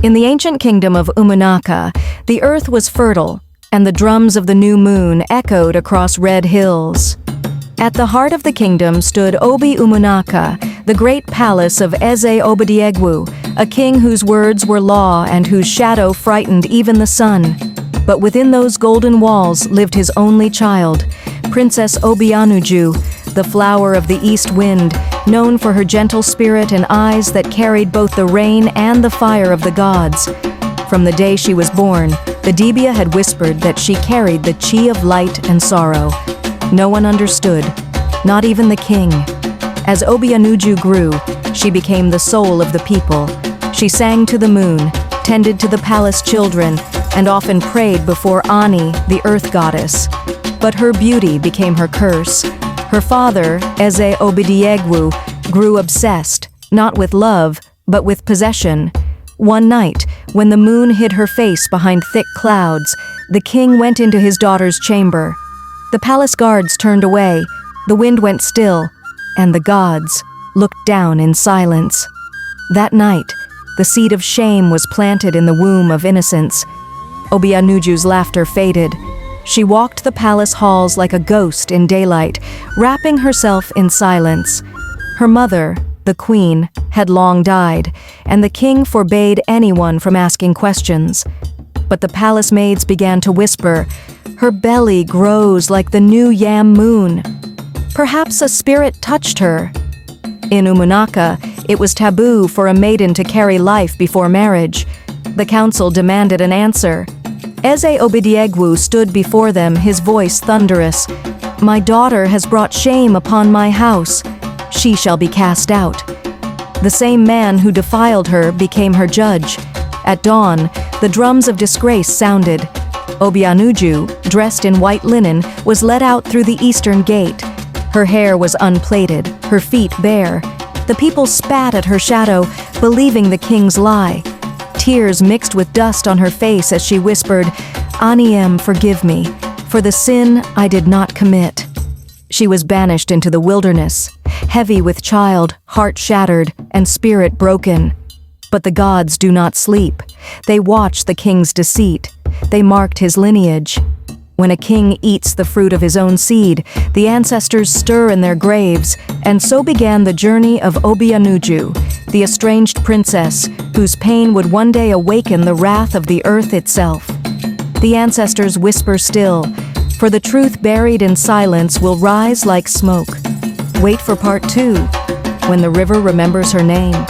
In the ancient kingdom of Umunaka, the earth was fertile, and the drums of the new moon echoed across red hills. At the heart of the kingdom stood Obianuju, the great palace of Eze Obidiegwu, a king whose words were law and whose shadow frightened even the sun. But within those golden walls lived his only child, Princess Obianuju, the flower of the east wind, known for her gentle spirit and eyes that carried both the rain and the fire of the gods. From the day she was born, the Dibia had whispered that she carried the chi of light and sorrow. No one understood, not even the king. As Obianuju grew, she became the soul of the people. She sang to the moon, tended to the palace children, and often prayed before Ani, the earth goddess. But her beauty became her curse. Her father, Eze Obidiegwu, grew obsessed, not with love, but with possession. One night, when the moon hid her face behind thick clouds, the king went into his daughter's chamber. The palace guards turned away, the wind went still, and the gods looked down in silence. That night, the seed of shame was planted in the womb of innocence. Obianuju's laughter faded. She walked the palace halls like a ghost in daylight, wrapping herself in silence. Her mother, the queen, had long died, and the king forbade anyone from asking questions. But the palace maids began to whisper, "Her belly grows like the new yam moon." Perhaps a spirit touched her. In Umunaka, it was taboo for a maiden to carry life before marriage. The council demanded an answer. Eze Obidiegwu stood before them, his voice thunderous. "My daughter has brought shame upon my house. She shall be cast out." The same man who defiled her became her judge. At dawn, the drums of disgrace sounded. Obianuju, dressed in white linen, was led out through the eastern gate. Her hair was unplaited, her feet bare. The people spat at her shadow, believing the king's lie. Tears mixed with dust on her face as she whispered, "Aniem, forgive me, for the sin I did not commit." She was banished into the wilderness, heavy with child, heart shattered, and spirit broken. But the gods do not sleep. They watch the king's deceit. They marked his lineage. When a king eats the fruit of his own seed, the ancestors stir in their graves, and so began the journey of Obianuju, the estranged princess, whose pain would one day awaken the wrath of the earth itself. The ancestors whisper still, for the truth buried in silence will rise like smoke. Wait for part 2, when the river remembers her name.